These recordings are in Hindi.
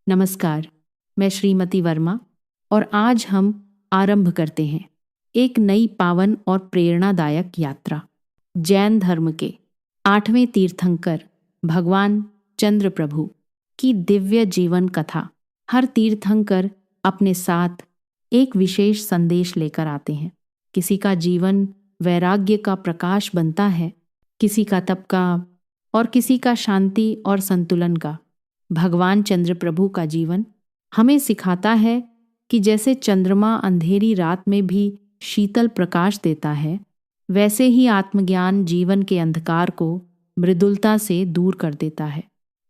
नमस्कार, मैं श्रीमती वर्मा और आज हम आरंभ करते हैं एक नई पावन और प्रेरणादायक यात्रा। जैन धर्म के 8वें तीर्थंकर भगवान चंद्र प्रभु की दिव्य जीवन कथा। हर तीर्थंकर अपने साथ एक विशेष संदेश लेकर आते हैं। किसी का जीवन वैराग्य का प्रकाश बनता है, किसी का तप का और किसी का शांति और संतुलन का। भगवान चंद्र प्रभु का जीवन हमें सिखाता है कि जैसे चंद्रमा अंधेरी रात में भी शीतल प्रकाश देता है, वैसे ही आत्मज्ञान जीवन के अंधकार को मृदुलता से दूर कर देता है।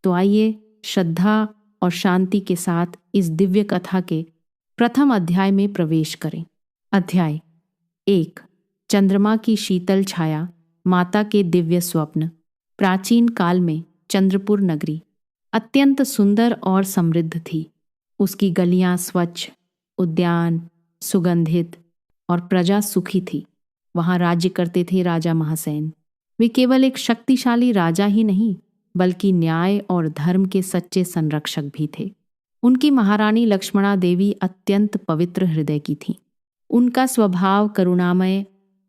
तो आइए श्रद्धा और शांति के साथ इस दिव्य कथा के प्रथम अध्याय में प्रवेश करें। अध्याय 1। चंद्रमा की शीतल छाया, माता के दिव्य स्वप्न। प्राचीन काल में चंद्रपुर नगरी अत्यंत सुंदर और समृद्ध थी। उसकी गलियां स्वच्छ, उद्यान सुगंधित और प्रजा सुखी थी। वहां राज्य करते थे राजा महासेन। वे केवल एक शक्तिशाली राजा ही नहीं, बल्कि न्याय और धर्म के सच्चे संरक्षक भी थे। उनकी महारानी लक्ष्मणा देवी अत्यंत पवित्र हृदय की थी। उनका स्वभाव करुणामय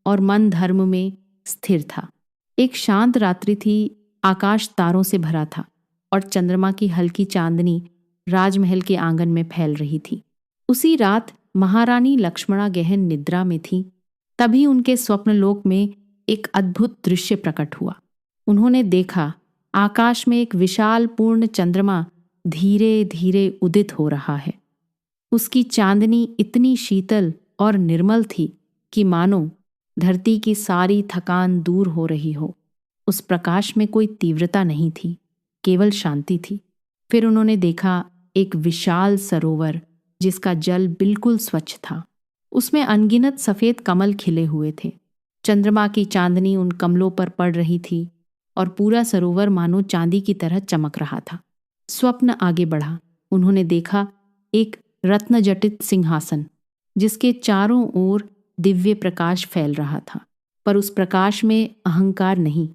और मन धर्म में स्थिर था। एक शांत रात्रि थी, आकाश तारों से भरा था और चंद्रमा की हल्की चांदनी राजमहल के आंगन में फैल रही थी। उसी रात महारानी लक्ष्मणा गहन निद्रा में थी। तभी उनके स्वप्नलोक में एक अद्भुत दृश्य प्रकट हुआ। उन्होंने देखा, आकाश में एक विशाल पूर्ण चंद्रमा धीरे धीरे उदित हो रहा है। उसकी चांदनी इतनी शीतल और निर्मल थी कि मानो धरती की सारी थकान दूर हो रही हो। उस प्रकाश में कोई तीव्रता नहीं थी, केवल शांति थी। फिर उन्होंने देखा एक विशाल सरोवर जिसका जल बिल्कुल स्वच्छ था। उसमें अनगिनत सफेद कमल खिले हुए थे। चंद्रमा की चांदनी उन कमलों पर पड़ रही थी और पूरा सरोवर मानो चांदी की तरह चमक रहा था। स्वप्न आगे बढ़ा। उन्होंने देखा एक रत्नजटित सिंहासन जिसके चारों ओर दिव्य प्रकाश फैल रहा था, पर उस प्रकाश में अहंकार नहीं,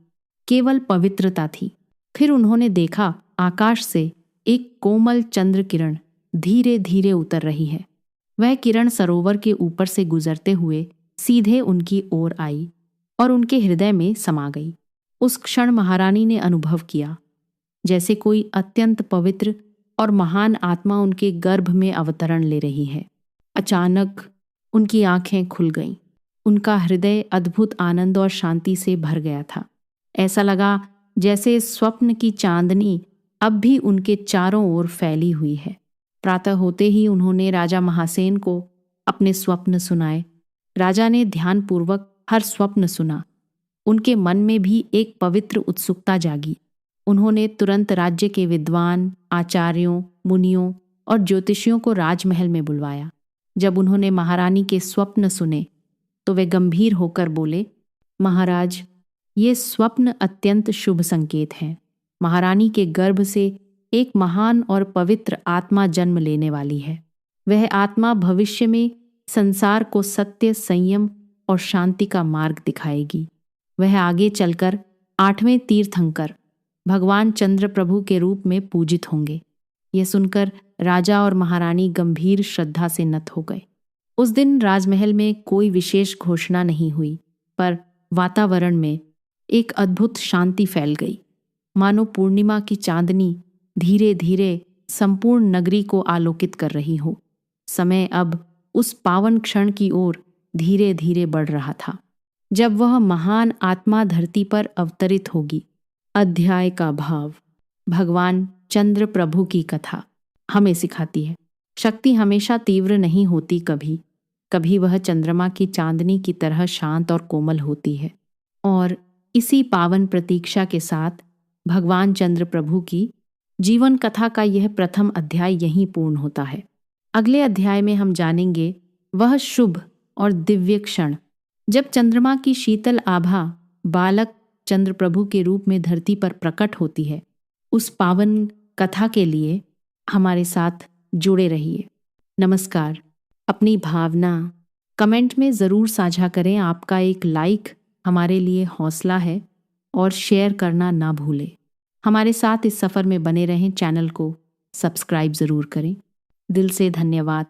केवल पवित्रता थी। फिर उन्होंने देखा आकाश से एक कोमल चंद्र किरण धीरे धीरे उतर रही है। वह किरण सरोवर के ऊपर से गुजरते हुए सीधे उनकी ओर आई और उनके हृदय में समा गई। उस क्षण महारानी ने अनुभव किया जैसे कोई अत्यंत पवित्र और महान आत्मा उनके गर्भ में अवतरण ले रही है। अचानक उनकी आंखें खुल गईं। उनका हृदय अद्भुत आनंद और शांति से भर गया था। ऐसा लगा जैसे स्वप्न की चांदनी अब भी उनके चारों ओर फैली हुई है। प्रातः होते ही उन्होंने राजा महासेन को अपने स्वप्न सुनाए। राजा ने ध्यानपूर्वक हर स्वप्न सुना। उनके मन में भी एक पवित्र उत्सुकता जागी। उन्होंने तुरंत राज्य के विद्वान, आचार्यों, मुनियों और ज्योतिषियों को राजमहल में बुलवाया। जब उन्होंने महारानी के स्वप्न सुने तो वे गंभीर होकर बोले, महाराज, ये स्वप्न अत्यंत शुभ संकेत हैं। महारानी के गर्भ से एक महान और पवित्र आत्मा जन्म लेने वाली है। वह आत्मा भविष्य में संसार को सत्य, संयम और शांति का मार्ग दिखाएगी। वह आगे चलकर 8वें तीर्थंकर भगवान चंद्र प्रभु के रूप में पूजित होंगे। यह सुनकर राजा और महारानी गंभीर श्रद्धा से नत हो गए। उस दिन राजमहल में कोई विशेष घोषणा नहीं हुई, पर वातावरण में एक अद्भुत शांति फैल गई। मानो पूर्णिमा की चांदनी धीरे धीरे संपूर्ण नगरी को आलोकित कर रही हो। समय अब उस पावन क्षण की ओर धीरे धीरे बढ़ रहा था जब वह महान आत्मा धरती पर अवतरित होगी। अध्याय का भाव। भगवान चंद्र प्रभु की कथा हमें सिखाती है, शक्ति हमेशा तीव्र नहीं होती। कभी कभी वह चंद्रमा की चांदनी की तरह शांत और कोमल होती है। और इसी पावन प्रतीक्षा के साथ भगवान चंद्र प्रभु की जीवन कथा का यह प्रथम अध्याय यहीं पूर्ण होता है। अगले अध्याय में हम जानेंगे वह शुभ और दिव्य क्षण जब चंद्रमा की शीतल आभा बालक चंद्र प्रभु के रूप में धरती पर प्रकट होती है। उस पावन कथा के लिए हमारे साथ जुड़े रहिए। नमस्कार। अपनी भावना कमेंट में ज़रूर साझा करें। आपका एक लाइक हमारे लिए हौसला है और शेयर करना ना भूलें। हमारे साथ इस सफ़र में बने रहें। चैनल को सब्सक्राइब ज़रूर करें। दिल से धन्यवाद।